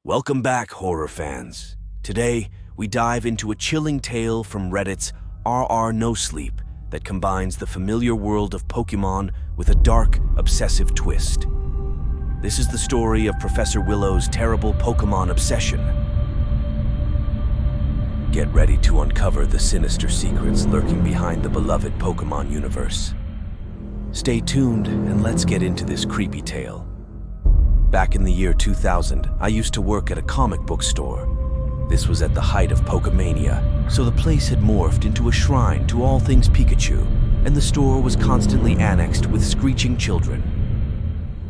Welcome back, horror fans. Today, we dive into a chilling tale from Reddit's Reddit NoSleep that combines the familiar world of Pokémon with a dark, obsessive twist. This is the story of Professor Willow's terrible Pokémon obsession. Get ready to uncover the sinister secrets lurking behind the beloved Pokémon universe. Stay tuned and let's get into this creepy tale. Back in the year 2000, I used to work at a comic book store. This was at the height of Pokemania, so the place had morphed into a shrine to all things Pikachu, and the store was constantly annexed with screeching children.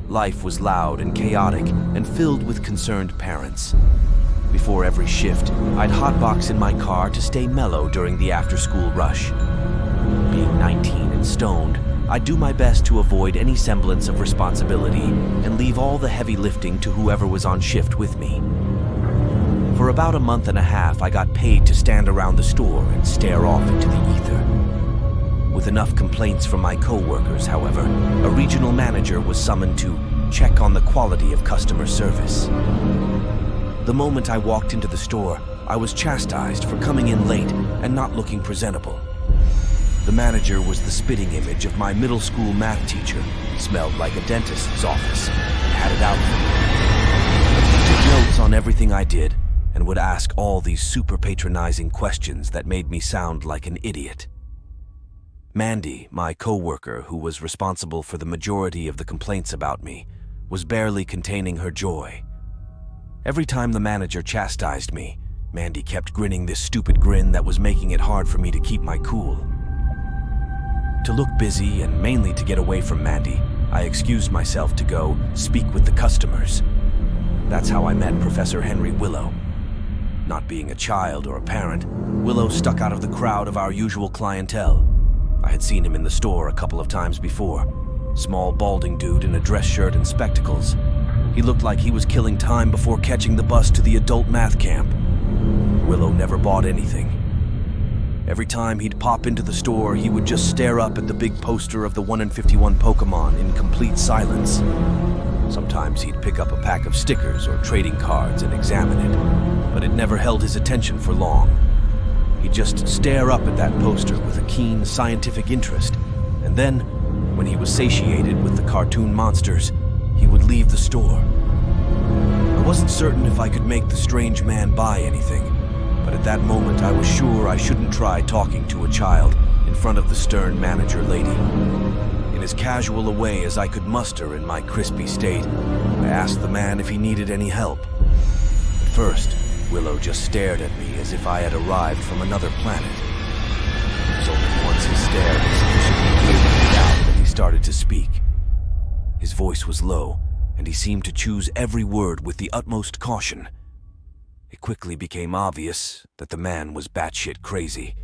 Life was loud and chaotic and filled with concerned parents. Before every shift, I'd hotbox in my car to stay mellow during the after-school rush. Being 19 and stoned, I'd do my best to avoid any semblance of responsibility and leave all the heavy lifting to whoever was on shift with me. For about a month and a half, I got paid to stand around the store and stare off into the ether. With enough complaints from my co-workers, however, a regional manager was summoned to check on the quality of customer service. The moment I walked into the store, I was chastised for coming in late and not looking presentable. The manager was the spitting image of my middle school math teacher. He smelled like a dentist's office and had it out for me. He took notes on everything I did and would ask all these super patronizing questions that made me sound like an idiot. Mandy, my co-worker who was responsible for the majority of the complaints about me, was barely containing her joy. Every time the manager chastised me, Mandy kept grinning this stupid grin that was making it hard for me to keep my cool. To look busy and mainly to get away from Mandy, I excused myself to go speak with the customers. That's how I met Professor Willow. Not being a child or a parent, Willow stuck out of the crowd of our usual clientele. I had seen him in the store a couple of times before. Small, balding dude in a dress shirt and spectacles. He looked like he was killing time before catching the bus to the adult math camp. Willow never bought anything. Every time he'd pop into the store, he would just stare up at the big poster of the 1 in 51 Pokémon in complete silence. Sometimes he'd pick up a pack of stickers or trading cards and examine it, but it never held his attention for long. He'd just stare up at that poster with a keen scientific interest, and then, when he was satiated with the cartoon monsters, he would leave the store. I wasn't certain if I could make the strange man buy anything, but at that moment I was sure I shouldn't try talking to a child in front of the stern manager lady. In as casual a way as I could muster in my crispy state, I asked the man if he needed any help. At first, Willow just stared at me as if I had arrived from another planet. It was only once his stare was sufficiently weirded out that he started to speak. His voice was low, and he seemed to choose every word with the utmost caution. It quickly became obvious that the man was batshit crazy.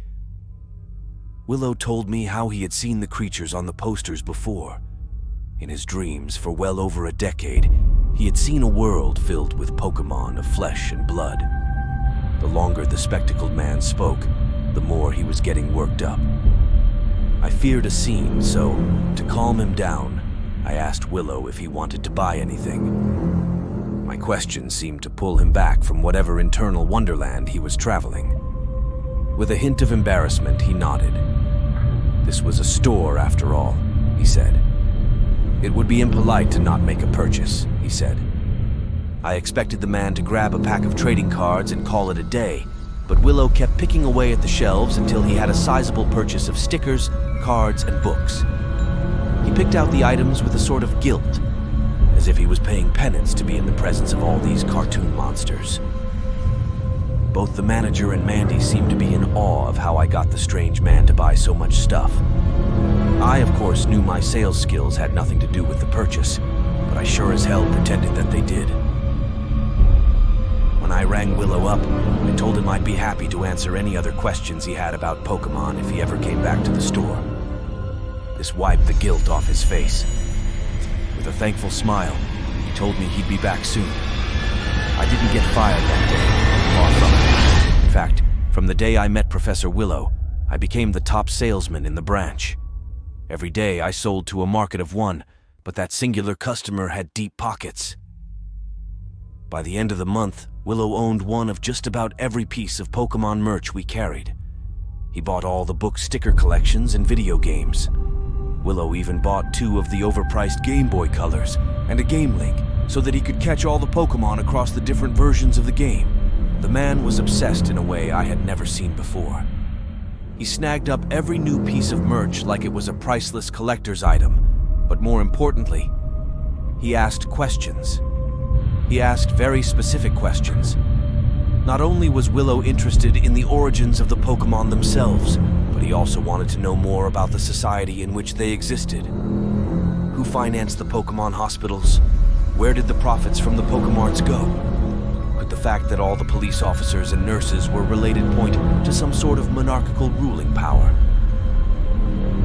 Willow told me how he had seen the creatures on the posters before. In his dreams, for well over a decade, he had seen a world filled with Pokémon of flesh and blood. The longer the spectacled man spoke, the more he was getting worked up. I feared a scene, so, to calm him down, I asked Willow if he wanted to buy anything. My question seemed to pull him back from whatever internal wonderland he was traveling. With a hint of embarrassment, he nodded. This was a store, after all, he said. It would be impolite to not make a purchase, he said. I expected the man to grab a pack of trading cards and call it a day, but Willow kept picking away at the shelves until he had a sizable purchase of stickers, cards, and books. He picked out the items with a sort of guilt, as if he was paying penance to be in the presence of all these cartoon monsters. Both the manager and Mandy seemed to be in awe of how I got the strange man to buy so much stuff. I, of course, knew my sales skills had nothing to do with the purchase, but I sure as hell pretended that they did. When I rang Willow up, I told him I'd be happy to answer any other questions he had about Pokémon if he ever came back to the store. This wiped the guilt off his face. With a thankful smile, he told me he'd be back soon. I didn't get fired that day, far from it. In fact, from the day I met Professor Willow, I became the top salesman in the branch. Every day I sold to a market of one, but that singular customer had deep pockets. By the end of the month, Willow owned one of just about every piece of Pokémon merch we carried. He bought all the book sticker collections and video games. Willow even bought 2 of the overpriced Game Boy Colors and a Game Link so that he could catch all the Pokémon across the different versions of the game. The man was obsessed in a way I had never seen before. He snagged up every new piece of merch like it was a priceless collector's item, but more importantly, he asked questions. He asked very specific questions. Not only was Willow interested in the origins of the Pokémon themselves, but he also wanted to know more about the society in which they existed. Who financed the Pokémon hospitals? Where did the profits from the Pokémarts go? Could the fact that all the police officers and nurses were related point to some sort of monarchical ruling power?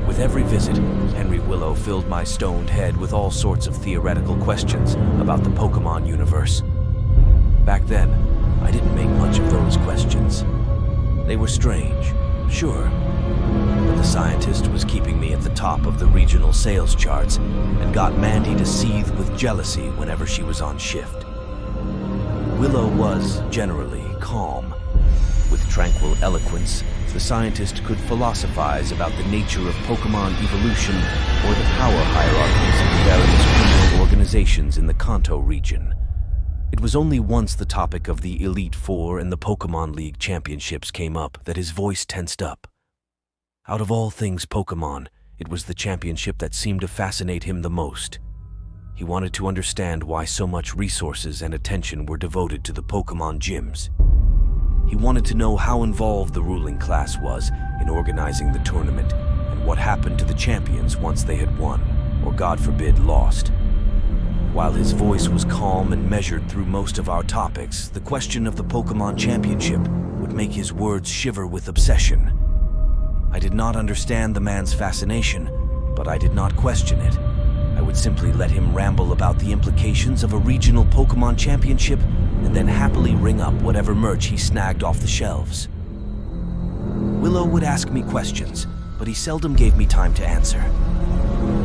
With every visit, Henry Willow filled my stoned head with all sorts of theoretical questions about the Pokémon universe. Back then, I didn't make much of those questions. They were strange, sure, but the scientist was keeping me at the top of the regional sales charts and got Mandy to seethe with jealousy whenever she was on shift. Willow was generally calm. With tranquil eloquence, the scientist could philosophize about the nature of Pokémon evolution or the power hierarchies of the various criminal organizations in the Kanto region. It was only once the topic of the Elite Four and the Pokémon League championships came up that his voice tensed up. Out of all things Pokémon, it was the championship that seemed to fascinate him the most. He wanted to understand why so much resources and attention were devoted to the Pokémon gyms. He wanted to know how involved the ruling class was in organizing the tournament and what happened to the champions once they had won, or God forbid, lost. While his voice was calm and measured through most of our topics, the question of the Pokémon Championship would make his words shiver with obsession. I did not understand the man's fascination, but I did not question it. I would simply let him ramble about the implications of a regional Pokémon Championship and then happily ring up whatever merch he snagged off the shelves. Willow would ask me questions, but he seldom gave me time to answer.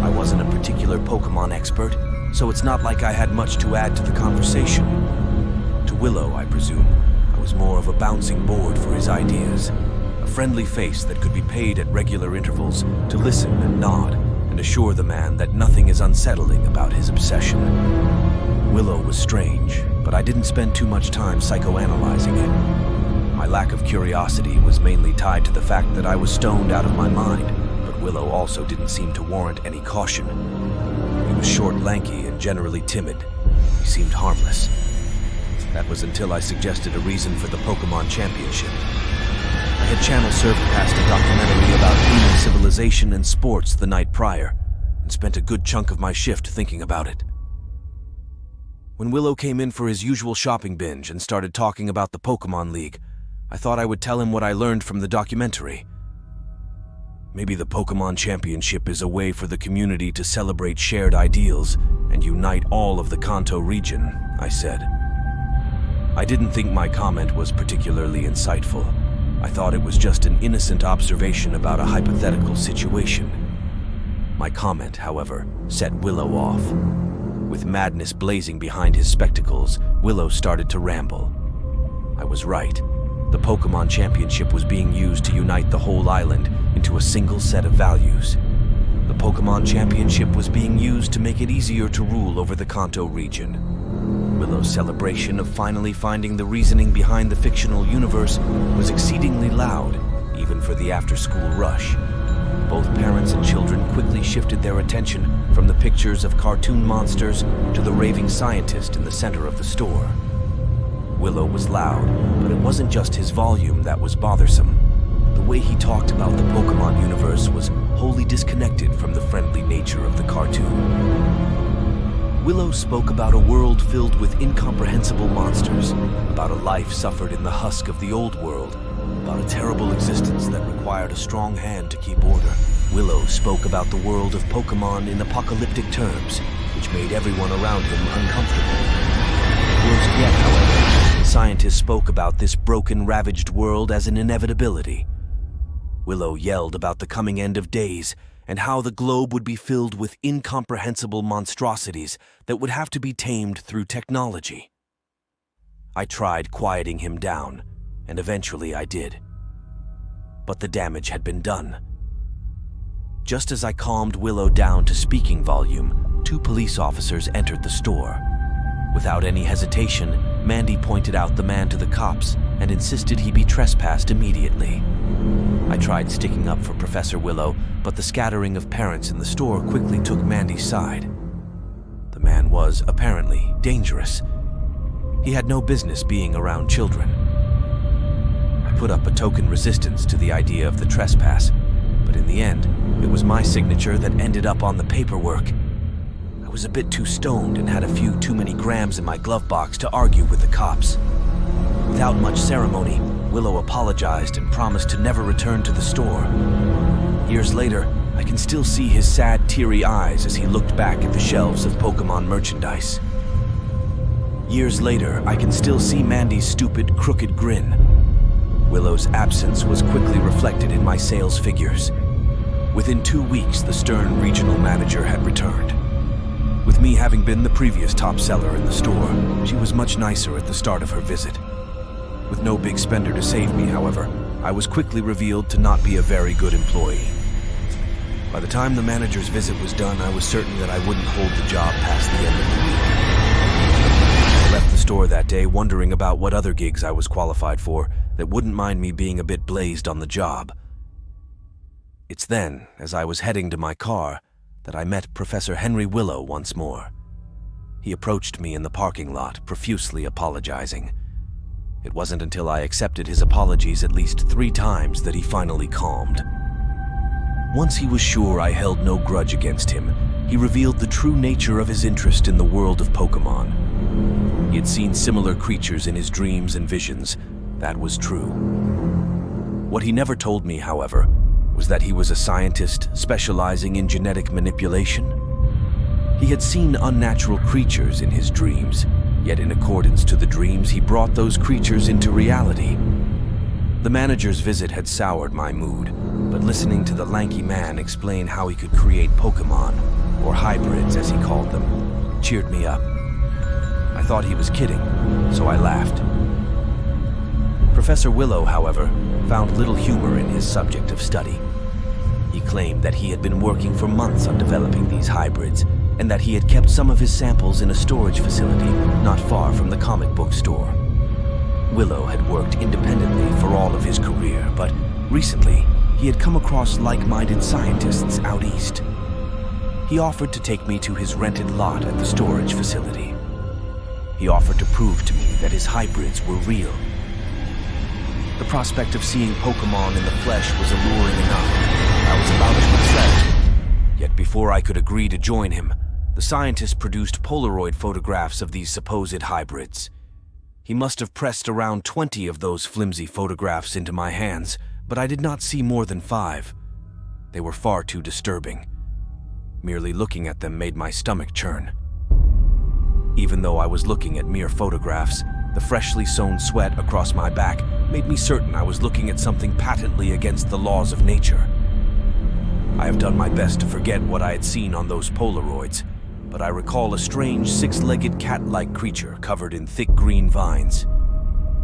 I wasn't a particular Pokémon expert, so it's not like I had much to add to the conversation. To Willow, I presume, I was more of a bouncing board for his ideas, a friendly face that could be paid at regular intervals to listen and nod and assure the man that nothing is unsettling about his obsession. Willow was strange, but I didn't spend too much time psychoanalyzing him. My lack of curiosity was mainly tied to the fact that I was stoned out of my mind, but Willow also didn't seem to warrant any caution. He was short, lanky, and generally timid. He seemed harmless. That was until I suggested a reason for the Pokémon Championship. I had channel surfed past a documentary about human civilization and sports the night prior, and spent a good chunk of my shift thinking about it. When Willow came in for his usual shopping binge and started talking about the Pokémon League, I thought I would tell him what I learned from the documentary. Maybe the Pokémon Championship is a way for the community to celebrate shared ideals and unite all of the Kanto region, I said. I didn't think my comment was particularly insightful. I thought it was just an innocent observation about a hypothetical situation. My comment, however, set Willow off. With madness blazing behind his spectacles, Willow started to ramble. I was right. The Pokémon Championship was being used to unite the whole island into a single set of values. The Pokémon Championship was being used to make it easier to rule over the Kanto region. Willow's celebration of finally finding the reasoning behind the fictional universe was exceedingly loud, even for the after-school rush. Both parents and children quickly shifted their attention from the pictures of cartoon monsters to the raving scientist in the center of the store. Willow was loud, but it wasn't just his volume that was bothersome. The way he talked about the Pokémon universe was wholly disconnected from the friendly nature of the cartoon. Willow spoke about a world filled with incomprehensible monsters, about a life suffered in the husk of the old world, about a terrible existence that required a strong hand to keep order. Willow spoke about the world of Pokémon in apocalyptic terms, which made everyone around him uncomfortable. Worst yet, however, the scientist spoke about this broken, ravaged world as an inevitability. Willow yelled about the coming end of days, and how the globe would be filled with incomprehensible monstrosities that would have to be tamed through technology. I tried quieting him down, and eventually I did. But the damage had been done. Just as I calmed Willow down to speaking volume, 2 police officers entered the store. Without any hesitation, Mandy pointed out the man to the cops and insisted he be trespassed immediately. I tried sticking up for Professor Willow, but the scattering of parents in the store quickly took Mandy's side. The man was, apparently, dangerous. He had no business being around children. I put up a token resistance to the idea of the trespass, but in the end, it was my signature that ended up on the paperwork. I was a bit too stoned and had a few too many grams in my glove box to argue with the cops. Without much ceremony, Willow apologized and promised to never return to the store. Years later, I can still see his sad, teary eyes as he looked back at the shelves of Pokémon merchandise. Years later, I can still see Mandy's stupid, crooked grin. Willow's absence was quickly reflected in my sales figures. Within 2 weeks, the stern regional manager had returned. With me having been the previous top seller in the store, she was much nicer at the start of her visit. With no big spender to save me, however, I was quickly revealed to not be a very good employee. By the time the manager's visit was done, I was certain that I wouldn't hold the job past the end of the week. I left the store that day wondering about what other gigs I was qualified for that wouldn't mind me being a bit blazed on the job. It's then, as I was heading to my car, that I met Professor Henry Willow once more. He approached me in the parking lot, profusely apologizing. It wasn't until I accepted his apologies at least 3 times that he finally calmed. Once he was sure I held no grudge against him, he revealed the true nature of his interest in the world of Pokémon. He had seen similar creatures in his dreams and visions. That was true. What he never told me, however, was that he was a scientist specializing in genetic manipulation. He had seen unnatural creatures in his dreams, yet in accordance to the dreams, he brought those creatures into reality. The manager's visit had soured my mood, but listening to the lanky man explain how he could create Pokémon, or hybrids as he called them, cheered me up. I thought he was kidding, so I laughed. Professor Willow, however, found little humor in his subject of study. He claimed that he had been working for months on developing these hybrids, and that he had kept some of his samples in a storage facility not far from the comic book store. Willow had worked independently for all of his career, but recently he had come across like-minded scientists out east. He offered to take me to his rented lot at the storage facility. He offered to prove to me that his hybrids were real. The prospect of seeing Pokémon in the flesh was alluring enough. I was about to accept. Yet before I could agree to join him, the scientist produced Polaroid photographs of these supposed hybrids. He must have pressed around 20 of those flimsy photographs into my hands, but I did not see more than 5. They were far too disturbing. Merely looking at them made my stomach churn. Even though I was looking at mere photographs, the freshly sown sweat across my back made me certain I was looking at something patently against the laws of nature. I have done my best to forget what I had seen on those Polaroids, but I recall a strange 6-legged cat-like creature covered in thick green vines.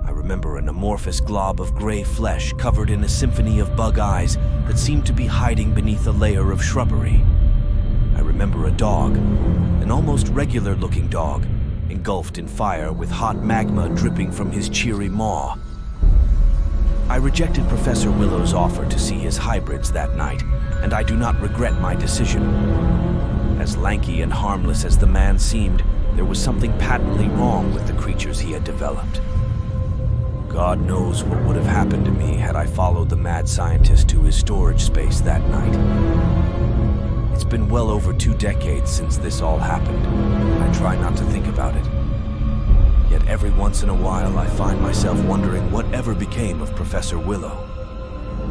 I remember an amorphous glob of gray flesh covered in a symphony of bug eyes that seemed to be hiding beneath a layer of shrubbery. I remember a dog, an almost regular-looking dog, engulfed in fire with hot magma dripping from his cheery maw. I rejected Professor Willow's offer to see his hybrids that night, and I do not regret my decision. As lanky and harmless as the man seemed, there was something patently wrong with the creatures he had developed. God knows what would have happened to me had I followed the mad scientist to his storage space that night. It's been well over 2 decades since this all happened, and I try not to think about it. Yet every once in a while I find myself wondering whatever became of Professor Willow.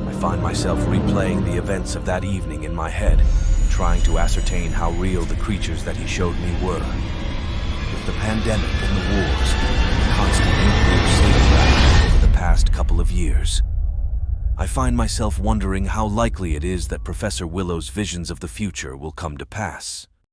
I find myself replaying the events of that evening in my head, trying to ascertain how real the creatures that he showed me were. With the pandemic and the wars, and constant nuclear safeguarding over the past couple of years, I find myself wondering how likely it is that Professor Willow's visions of the future will come to pass.